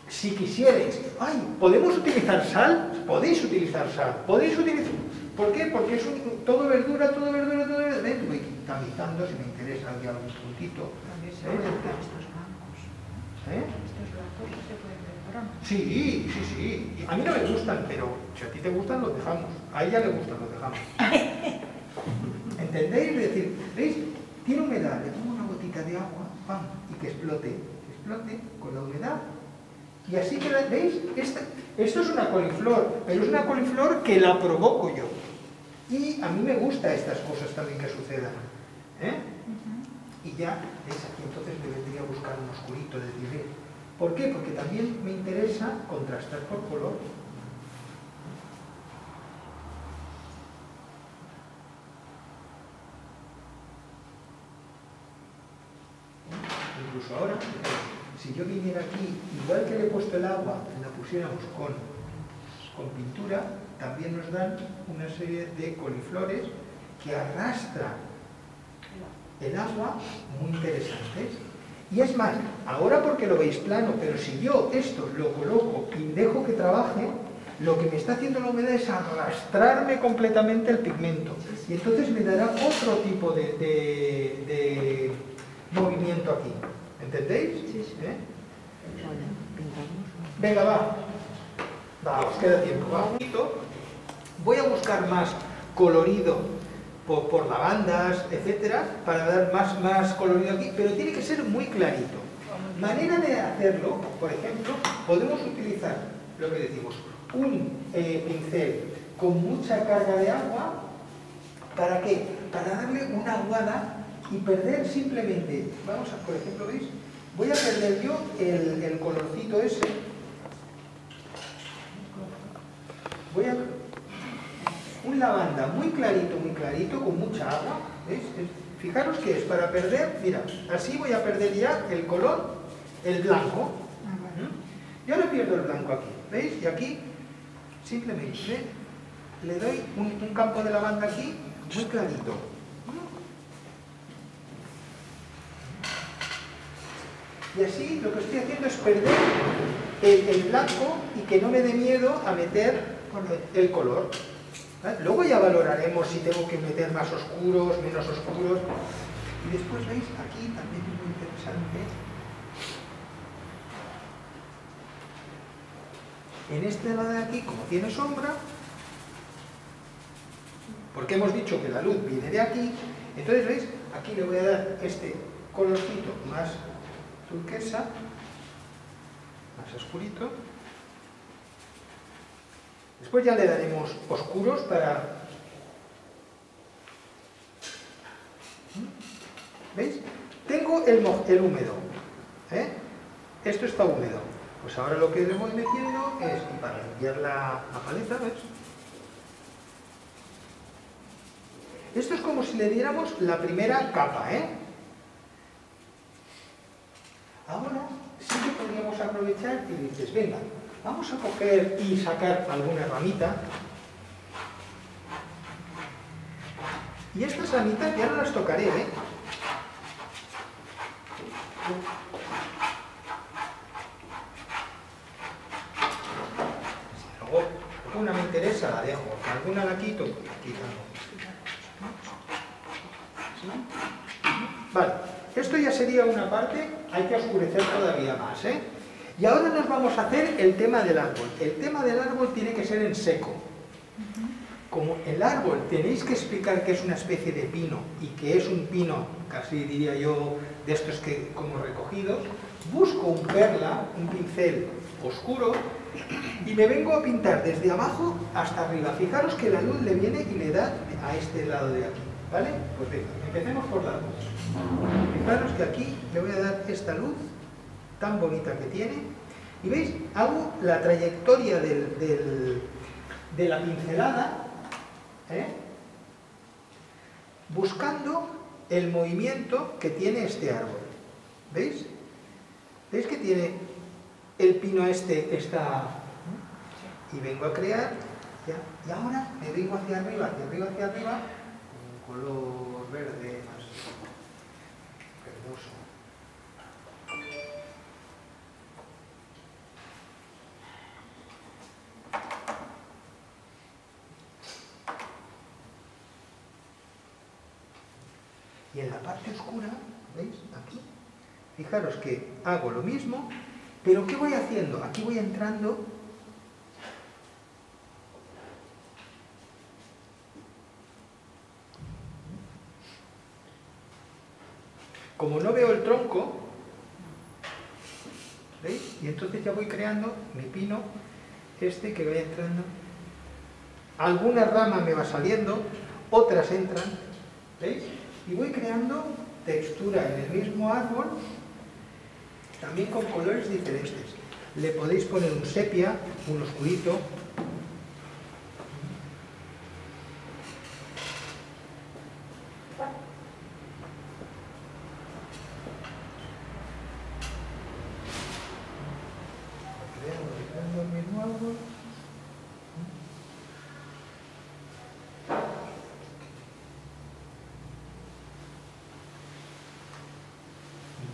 Si quisierais, ¡ay! ¿Podemos utilizar sal? Podéis utilizar sal. Podéis utilizar... ¿Por qué? Porque es todo verdura, todo verdura, todo verdura. ¿Ves? Voy tamizando si me interesa aquí algún puntito. También se pueden ver estos blancos. Estos blancos se pueden ver ahora. Sí, sí, sí. A mí no me gustan, pero si a ti te gustan, los dejamos. A ella le gustan, los dejamos. ¿Entendéis? Es decir, ¿veis? Tiene humedad, le pongo una gotita de agua, ¡pam! Y que explote con la humedad. Y así que, ¿veis? Esto es una coliflor, pero es una coliflor que la provoco yo. Y a mí me gustan estas cosas también que sucedan. Y ya, ¿veis? Aquí entonces me vendría a buscar un oscurito de decir, ¿por qué? Porque también me interesa contrastar por color. Incluso ahora, si yo viniera aquí, igual que le he puesto el agua, la pusiéramos con pintura, también nos dan una serie de coliflores que arrastran el agua muy interesantes. Y es más, ahora porque lo veis plano, pero si yo esto lo coloco y dejo que trabaje, lo que me está haciendo la humedad es arrastrarme completamente el pigmento. Y entonces me dará otro tipo de movimiento aquí. ¿Entendéis? Sí, sí. Venga, va. Va, os queda tiempo. Va. Voy a buscar más colorido por lavandas, etcétera, para dar más colorido aquí, pero tiene que ser muy clarito. Manera de hacerlo, por ejemplo, podemos utilizar lo que decimos, un pincel con mucha carga de agua. ¿Para qué? Para darle una aguada y perder simplemente, vamos a, por ejemplo, ¿veis? Voy a perder yo el colorcito ese. Voy a un lavanda muy clarito, con mucha agua. ¿Veis? Fijaros que es para perder, mira, así voy a perder ya el color, el blanco. Yo le pierdo el blanco aquí, ¿veis? Y aquí simplemente le doy un campo de lavanda aquí muy clarito. Y así lo que estoy haciendo es perder el blanco y que no me dé miedo a meter el color. ¿Vale? Luego ya valoraremos si tengo que meter más oscuros, menos oscuros. Y después, ¿veis? Aquí también es muy interesante. En este lado de aquí, como tiene sombra, porque hemos dicho que la luz viene de aquí, entonces, ¿veis? Aquí le voy a dar este colorcito más turquesa, más oscurito. Después ya le daremos oscuros para... ¿Veis? Tengo el húmedo. Esto está húmedo. Pues ahora lo que le voy metiendo es, y para limpiar la paleta, ¿ves? Esto es como si le diéramos la primera capa, Ahora sí que podríamos aprovechar y dices, venga, vamos a coger y sacar alguna ramita. Y estas ramitas ya no las tocaré, Si luego alguna me interesa, la dejo. Si alguna la quito, pues la quitamos. Vale, esto ya sería una parte, hay que oscurecer todavía más, Y ahora nos vamos a hacer el tema del árbol. El tema del árbol tiene que ser en seco. Como el árbol tenéis que explicar que es una especie de pino y que es un pino, casi diría yo, de estos que como recogidos, busco un perla, un pincel oscuro y me vengo a pintar desde abajo hasta arriba. Fijaros que la luz le viene y le da a este lado de aquí, ¿vale? Pues venga, empecemos por la luz. Fijaros que aquí le voy a dar esta luz tan bonita que tiene, y veis, hago la trayectoria de la pincelada, buscando el movimiento que tiene este árbol. ¿Veis? ¿Veis que tiene el pino está? Y vengo a crear, ya, y ahora me vengo hacia arriba, con un color verde más verdoso. Y en la parte oscura, ¿veis? Aquí. Fijaros que hago lo mismo, pero ¿qué voy haciendo? Aquí voy entrando. Como no veo el tronco, ¿veis? Y entonces ya voy creando mi pino, este que va entrando. Alguna rama me va saliendo, otras entran, ¿veis? Y voy creando textura en el mismo árbol, también con colores diferentes. Le podéis poner un sepia, un oscurito. Creando el mismo árbol.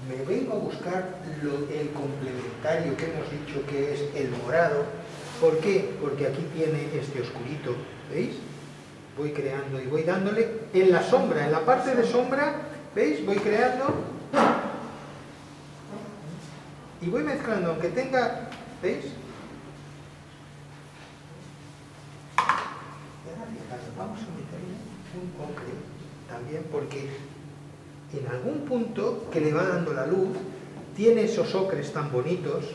Me vengo a buscar el complementario que hemos dicho que es el morado. ¿Por qué? Porque aquí tiene este oscurito, ¿veis? Voy creando y voy dándole en la sombra, en la parte de sombra, ¿veis? Voy creando y voy mezclando, aunque tenga, ¿veis? Y ahora fijaros, vamos a meterle un ocre también, porque en algún punto que le va dando la luz, tiene esos ocres tan bonitos.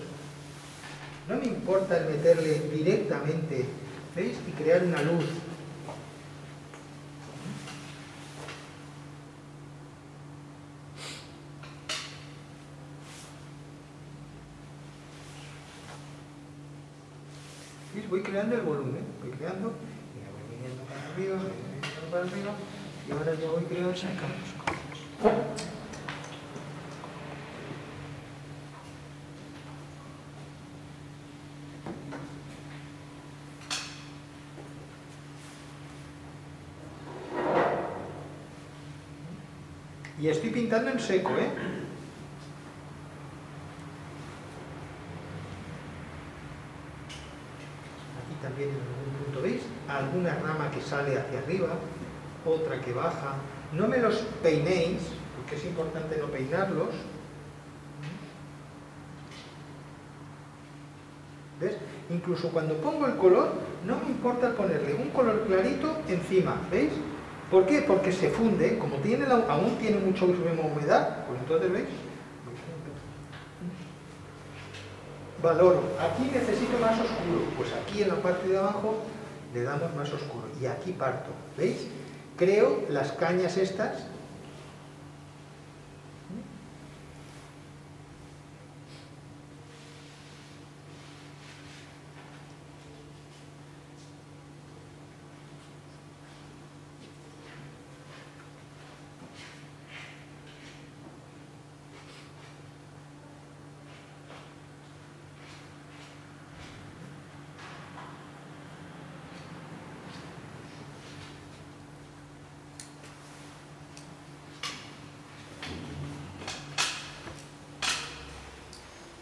No me importa el meterle directamente, ¿veis? Y crear una luz. ¿Veis? Voy creando el volumen, voy creando, y me voy viniendo para arriba, me voy viniendo para arriba, y ahora ya voy creando. Y estoy pintando en seco, ¿eh? Aquí también en algún punto, ¿veis? Alguna rama que sale hacia arriba, otra que baja. No me los peinéis, porque es importante no peinarlos. ¿Ves? Incluso cuando pongo el color, no me importa ponerle un color clarito encima, ¿veis? ¿Por qué? Porque se funde, como aún tiene mucha humedad, pues entonces, ¿veis? Valoro. Aquí necesito más oscuro, pues aquí en la parte de abajo le damos más oscuro. Y aquí parto, ¿veis? Creo las cañas estas.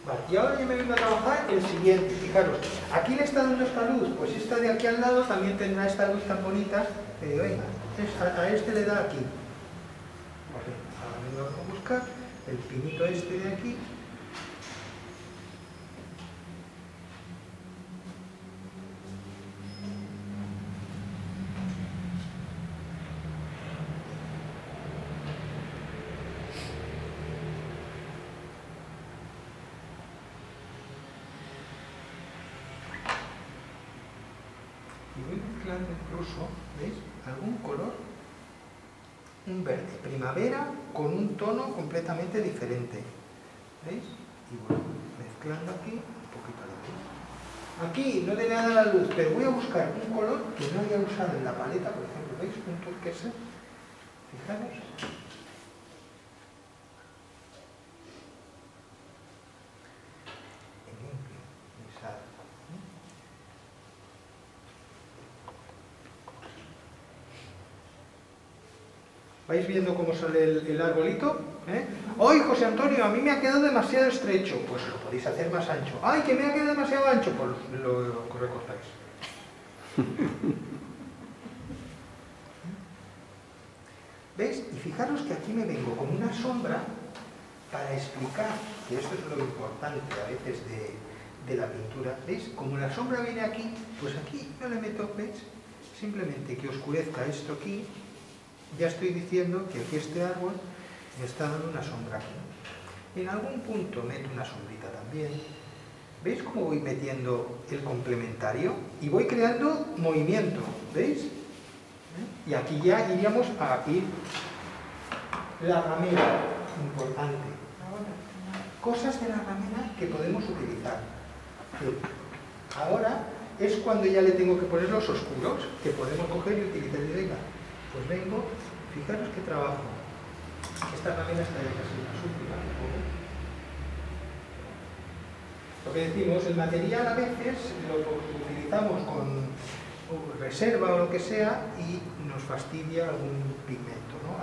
Vale, y ahora ya me vengo a trabajar el siguiente. Fijaros, aquí le está dando esta luz, pues esta de aquí al lado también tendrá esta luz tan bonita que digo, venga, a este le da aquí. Vale, ahora vengo a buscar el pinito este de aquí. Y voy mezclando incluso, ¿veis? Algún color, un verde, primavera con un tono completamente diferente, ¿veis? Y bueno, mezclando aquí un poquito de luz. Aquí no le da la luz, pero voy a buscar un color que no haya usado en la paleta, por ejemplo, ¿veis? Un turquesa, fijaros. Limpio, lisado. ¿Vais viendo cómo sale el arbolito? ¿Eh? ¡Ay, José Antonio, a mí me ha quedado demasiado estrecho! Pues lo podéis hacer más ancho. ¡Ay, que me ha quedado demasiado ancho! Pues lo recortáis. ¿Veis? Y fijaros que aquí me vengo con una sombra para explicar, que esto es lo importante a veces de la pintura. ¿Veis? Como la sombra viene aquí, pues aquí no le meto, ¿veis? Simplemente que oscurezca esto aquí, ya estoy diciendo que aquí este árbol me está dando una sombra aquí. En algún punto meto una sombrita también. ¿Veis cómo voy metiendo el complementario? Y voy creando movimiento, ¿veis? Y aquí ya iríamos a ir la ramera, importante. Cosas de la ramera que podemos utilizar. Ahora es cuando ya le tengo que poner los oscuros, que podemos coger y utilizar. Y venga, pues vengo, fijaros qué trabajo. Esta ramera está ya casi en la última. Lo que decimos, el material a veces lo utilizamos con reserva o lo que sea y nos fastidia algún pigmento, ¿no?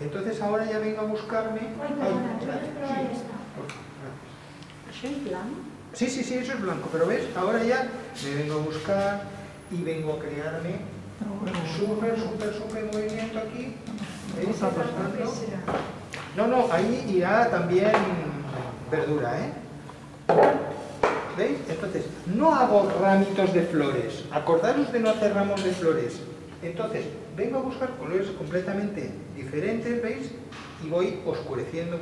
Entonces ahora ya vengo a buscarme... Ay, perdona, ¿puedes probar esta? Gracias. ¿Eso es blanco? Sí, eso es blanco, pero ves, ahora ya me vengo a buscar y vengo a crearme súper movimiento aquí. ¿Veis? No, ahí irá también verdura, ¿eh? ¿Veis? Entonces, no hago ramitos de flores. Acordaros de no hacer ramos de flores. Entonces, vengo a buscar colores completamente diferentes, ¿veis? Y voy oscureciendo.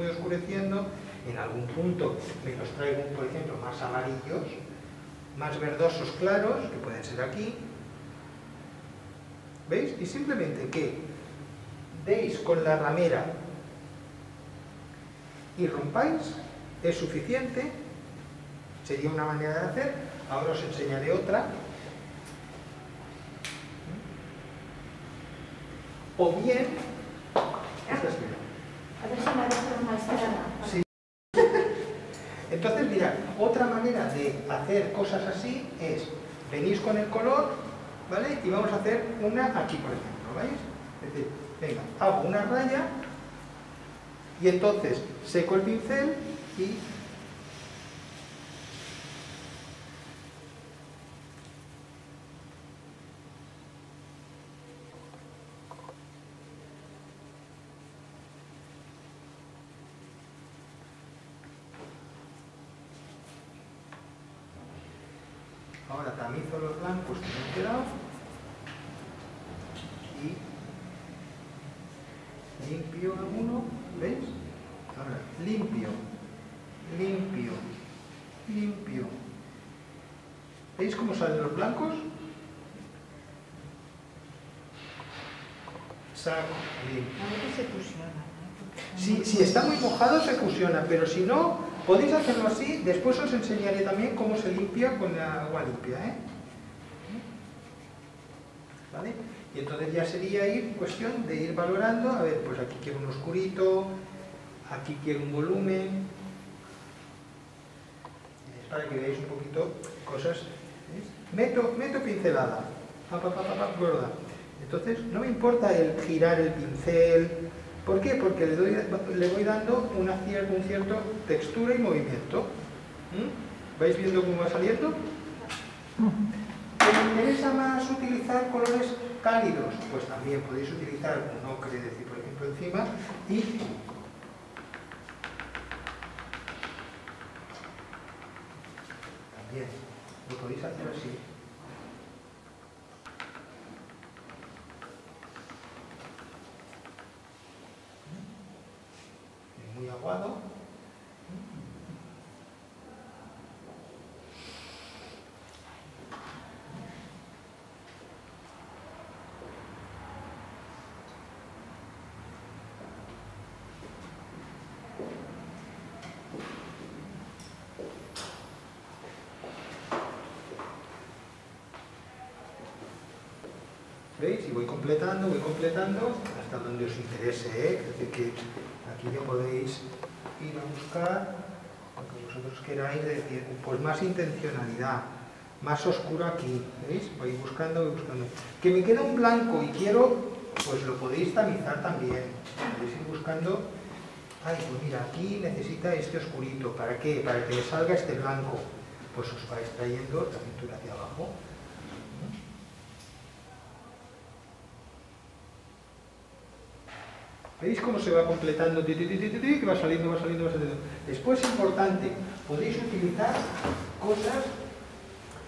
En algún punto me los traigo, por ejemplo, más amarillos, más verdosos claros, que pueden ser aquí. ¿Veis? Y simplemente que deis con la ramera y rompáis, es suficiente. Sería una manera de hacer. Ahora os enseñaré otra. O bien... Esta es mía. A ver si me dejo más clara. Sí. Entonces, mirad, otra manera de hacer cosas así es, venís con el color, ¿vale? Y vamos a hacer una aquí, por ejemplo, ¿veis? Es decir, venga, hago una raya y entonces seco el pincel y... Ahora tamizo los blancos que me han quedado y limpio alguno, ¿veis? Ahora limpio. ¿Veis cómo salen los blancos? Saco, limpio. A veces se fusiona. Si está muy mojado se fusiona, pero si no, podéis hacerlo así. Después os enseñaré también cómo se limpia con la agua limpia, ¿eh? ¿Vale? Y entonces ya sería cuestión de ir valorando. A ver, pues aquí quiero un oscurito, aquí quiero un volumen. Es para que veáis un poquito cosas. ¿Veis? Meto pincelada. Gorda. Entonces no me importa el girar el pincel. ¿Por qué? Porque le voy dando un cierto textura y movimiento. ¿Vais viendo cómo va saliendo? ¿Os interesa más utilizar colores cálidos? Pues también podéis utilizar un ocre, decir, por ejemplo, encima y... También lo podéis hacer así. Muy aguado. ¿Veis? Y voy completando hasta donde os interese, ¿eh? Es decir, que aquí ya podéis ir a buscar lo que vosotros queráis, decir, pues más intencionalidad, más oscuro aquí, ¿veis? Voy buscando. Que me queda un blanco y quiero, pues lo podéis tamizar también. Podéis ir buscando, ay, pues mira, aquí necesita este oscurito, ¿para qué? Para que le salga este blanco. Pues os vais trayendo la pintura hacia abajo. ¿Veis cómo se va completando? Que va saliendo, va saliendo, va saliendo. Después, importante, podéis utilizar cosas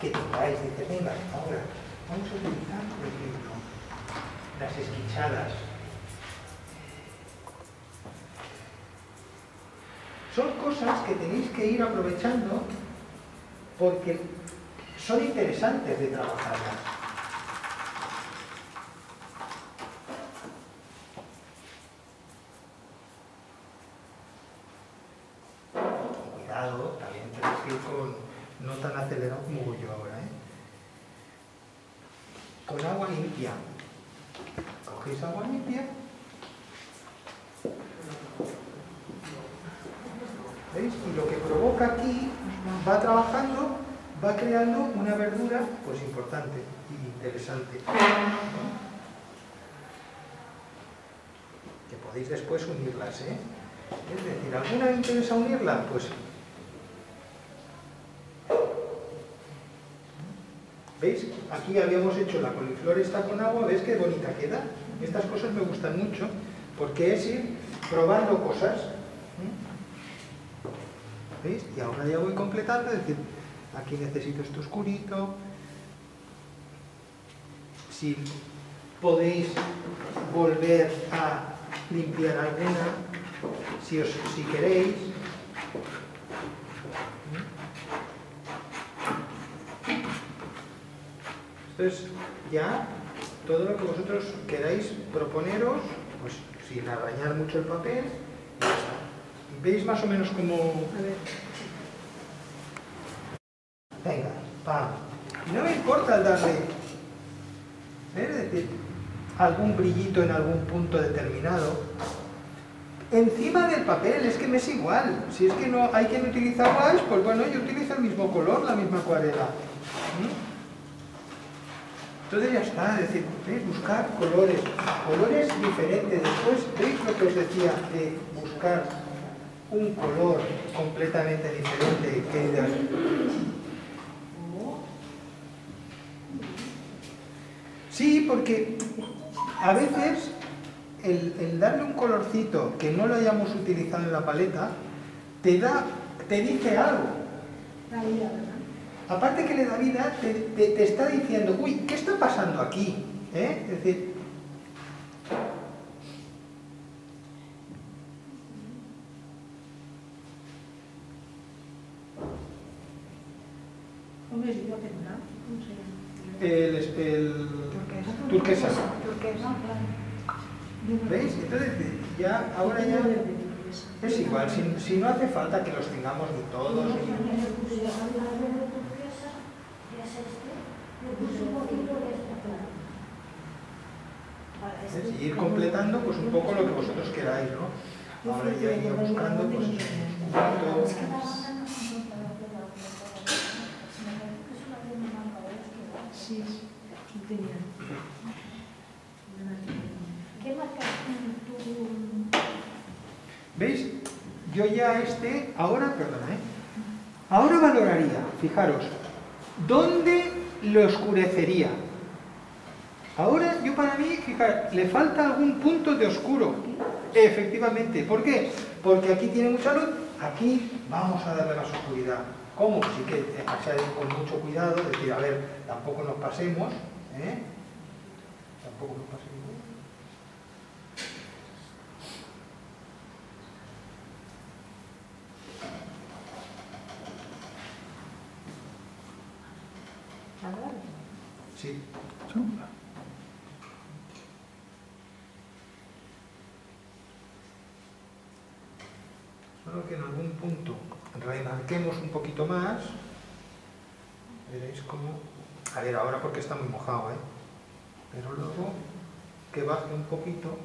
que tengáis. Dices, venga, ahora vamos a utilizar, por ejemplo, las esquichadas. Son cosas que tenéis que ir aprovechando porque son interesantes de trabajarlas. Cuidado, también tenéis que ir con no tan acelerado como voy yo ahora, ¿eh? Con agua limpia. Cogéis agua limpia. ¿Veis? Y lo que provoca aquí va trabajando, va creando una verdura pues importante y interesante. Que podéis después unirlas, ¿eh? Es decir, ¿alguna me interesa unirla? Pues ¿veis? Aquí habíamos hecho la coliflor esta con agua, ¿ves qué bonita queda? Estas cosas me gustan mucho porque es ir probando cosas. ¿Veis? Y ahora ya voy completando, es decir, aquí necesito esto oscurito. Si podéis volver a limpiar alguna, si queréis. Entonces, ya todo lo que vosotros queráis proponeros, pues sin arañar mucho el papel, ya está. ¿Veis más o menos cómo...? Venga, pam. No me importa el darle, es decir, algún brillito en algún punto determinado. Encima del papel, es que me es igual. Si es que no hay quien utiliza wash, pues bueno, yo utilizo el mismo color, la misma acuarela. Entonces ya está, es decir, ¿veis? Buscar colores diferentes. Después, ¿veis lo que os decía de buscar un color completamente diferente? Que digas, sí, porque a veces el darle un colorcito que no lo hayamos utilizado en la paleta te dice algo. La vida, ¿verdad? Aparte que le da vida, te está diciendo, uy, ¿qué está pasando aquí? Es decir, ¿Cómo es yo que no? ¿Cómo se llama? el turquesa. Turquesa, claro. ¿Veis? Entonces, ya, ahora ya es igual, si no hace falta que los tengamos ni todos. Y ir completando pues un poco lo que vosotros queráis, ¿no? Ahora ya iría buscando pues Sí, tenía. ¿Qué marcas tú? ¿Veis? Yo ya ahora, perdona, ahora valoraría, fijaros, ¿dónde lo oscurecería? Ahora, yo para mí, fijaros, le falta algún punto de oscuro. Efectivamente. ¿Por qué? Porque aquí tiene mucha luz, aquí vamos a darle más oscuridad. ¿Cómo? Sí que hay que ir con mucho cuidado, decir, a ver, tampoco nos pasemos, Tampoco nos pasemos. Sí. Solo que en algún punto remarquemos un poquito más. Veréis cómo... A ver, ahora porque está muy mojado, Pero luego que baje un poquito.